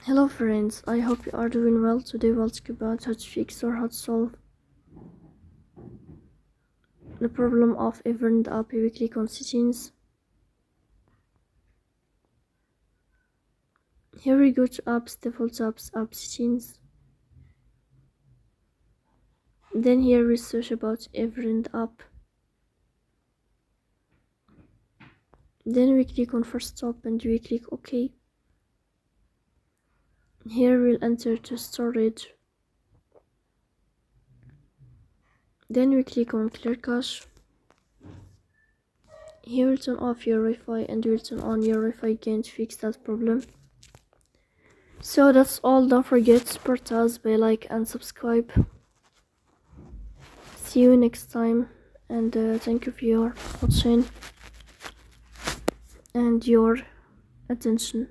Hello friends, I hope you are doing well. Today we'll talk about how to fix or how to solve the problem of Everand app weekly on settings. Here we go to apps, default apps, app settings. Then here we search about Everand app. Then we click on first stop and we click OK. Here we'll enter to storage. Then we click on clear cache. Here we'll turn off your Wi-Fi and we'll turn on your Wi-Fi again to fix that problem. So that's all. Don't forget to support us by like and subscribe. See you next time, and thank you for your watching and your attention.